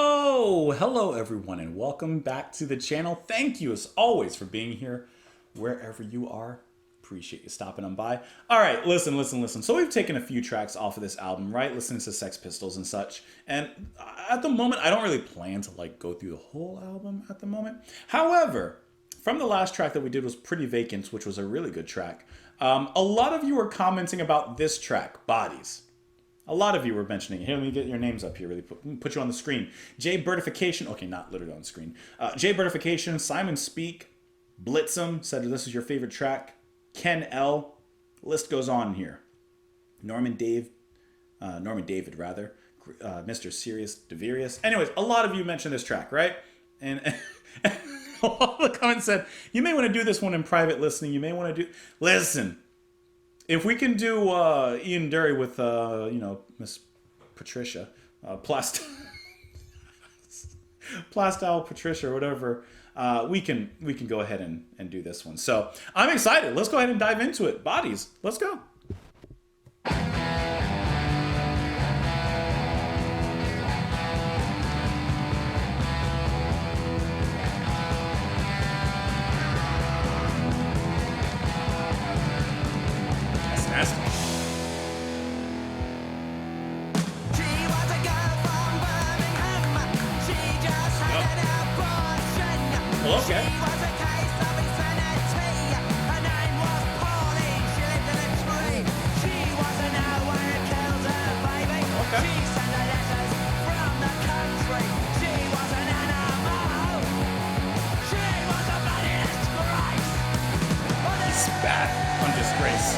Oh, hello everyone and welcome back to the channel. Thank you as always for being here wherever you are. Appreciate you stopping on by. All right, listen. So we've taken a few tracks off of this album, right? Listening to Sex Pistols and such. And at the moment, I don't really plan to go through the whole album at the moment. However, from the last track that we did was Pretty Vacant, which was a really good track. A lot of you were commenting about this track, Bodies. A lot of you were mentioning it. Here, let me get your names up here. Really put you on the screen. Jay Birdification. Okay, not literally on the screen. Jay Birdification. Simon Speak. Blitzum said this is your favorite track. Ken L. List goes on here. Norman David, Mr. Sirius Deverius. Anyways, a lot of you mentioned this track, right? And all the comments said, you may want to do this one in private listening. You may want to do... Listen. If we can do Ian Dury with, Miss Patricia, Plastyle Patricia or whatever, we can go ahead and do this one. So I'm excited. Let's go ahead and dive into it. Bodies. Let's go. Okay. Spat on disgrace.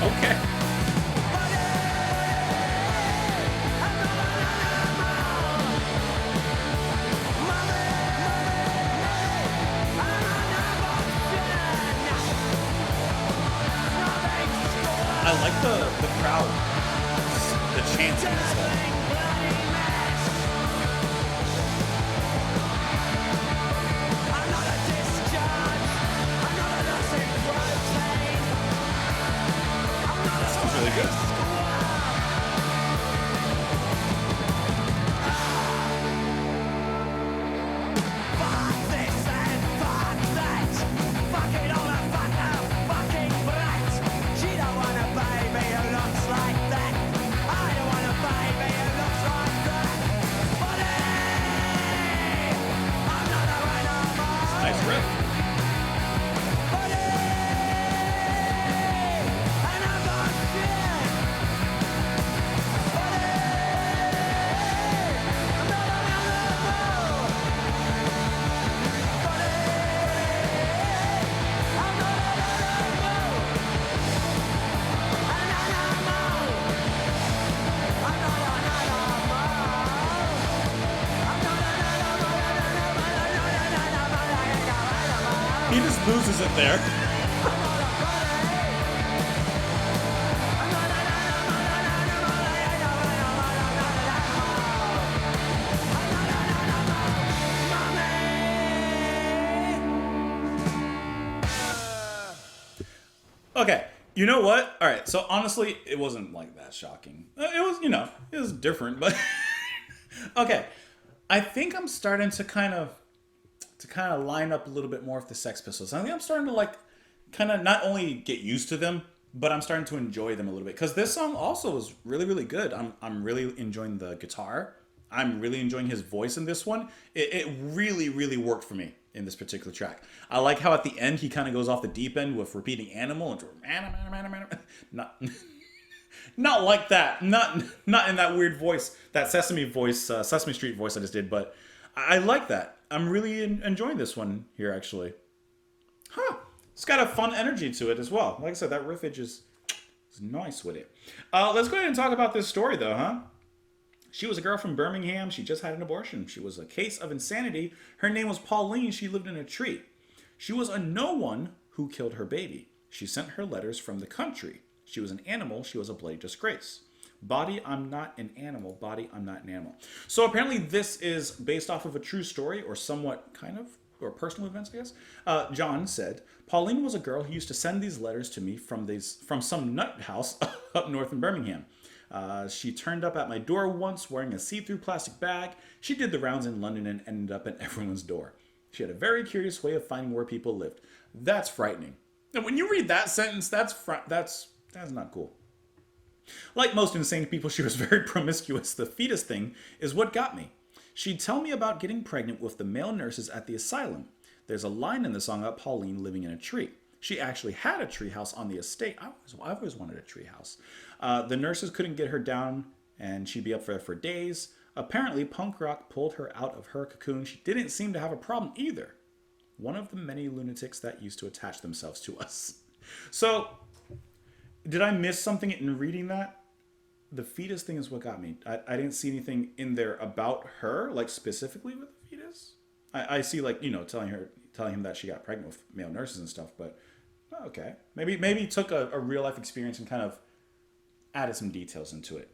Okay. I like the crowd, the chanting and stuff. Really good. Nice riff. He just loses it there. Okay, you know what? All right, so honestly, it wasn't that shocking. It was, it was different, but okay. I think I'm starting to kind of line up a little bit more with the Sex Pistols. I think I'm starting to kind of not only get used to them, but I'm starting to enjoy them a little bit. Because this song also is really, really good. I'm really enjoying the guitar. I'm really enjoying his voice in this one. It really, really worked for me in this particular track. I like how at the end he kind of goes off the deep end with repeating animal and not like that. Not in that weird voice, that Sesame Street voice I just did. But I like that. I'm really enjoying this one here, actually. Huh. It's got a fun energy to it as well. Like I said, that riffage is nice with it. Let's go ahead and talk about this story, though, huh? She was a girl from Birmingham. She just had an abortion. She was a case of insanity. Her name was Pauline. She lived in a tree. She was a no one who killed her baby. She sent her letters from the country. She was an animal. She was a bloody disgrace. Body, I'm not an animal. Body, I'm not an animal. So apparently this is based off of a true story or somewhat kind of, or personal events, I guess. John said, Pauline was a girl who used to send these letters to me from some nut house up north in Birmingham. She turned up at my door once wearing a see-through plastic bag. She did the rounds in London and ended up at everyone's door. She had a very curious way of finding where people lived. That's frightening. And when you read that sentence, that's not cool. Like most insane people, she was very promiscuous. The fetus thing is what got me. She'd tell me about getting pregnant with the male nurses at the asylum. There's a line in the song about Pauline living in a tree. She actually had a tree house on the estate. I've always wanted a tree house. The nurses couldn't get her down, and she'd be up there for days. Apparently, punk rock pulled her out of her cocoon. She didn't seem to have a problem either. One of the many lunatics that used to attach themselves to us. So, did I miss something in reading that? The fetus thing is what got me. I didn't see anything in there about her, like specifically with the fetus. I see, like, you know, telling him that she got pregnant with male nurses and stuff, but okay. Maybe he took a real life experience and kind of added some details into it.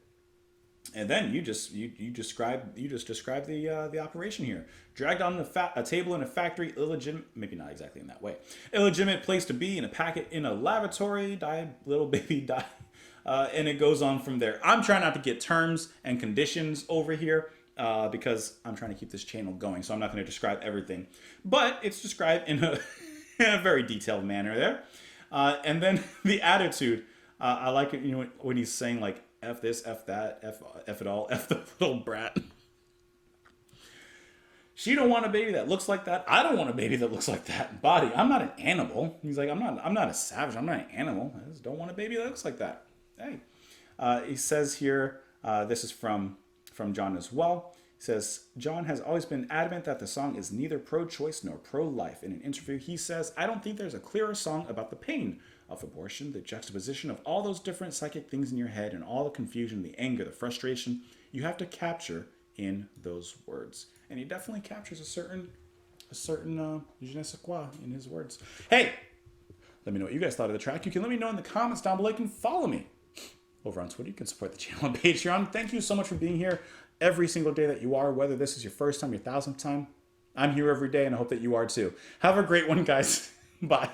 And then you just described the operation here. Dragged on a table in a factory, illegitimate, maybe not exactly in that way. Illegitimate place to be, in a packet in a lavatory, died, little baby died. And it goes on from there. I'm trying not to get terms and conditions over here because I'm trying to keep this channel going, so I'm not going to describe everything. But it's described in a, in a very detailed manner there. And then the attitude, I like it, you know, when he's saying like, F this, F that, F it all, F the little brat. She don't want a baby that looks like that. I don't want a baby that looks like that. Body, I'm not an animal. He's like, I'm not a savage. I'm not an animal. I just don't want a baby that looks like that. Hey. He says here, this is from John as well. He says, John has always been adamant that the song is neither pro-choice nor pro-life. In an interview, he says, I don't think there's a clearer song about the pain of abortion, the juxtaposition of all those different psychic things in your head and all the confusion, the anger, the frustration you have to capture in those words. And he definitely captures a certain je ne sais quoi in his words. Hey, let me know what you guys thought of the track. You can let me know in the comments down below. You can follow me over on Twitter. You can support the channel on Patreon. Thank you so much for being here every single day that you are, whether this is your first time, your 1000th time. I'm here every day, and I hope that you are too. Have a great one, guys. Bye.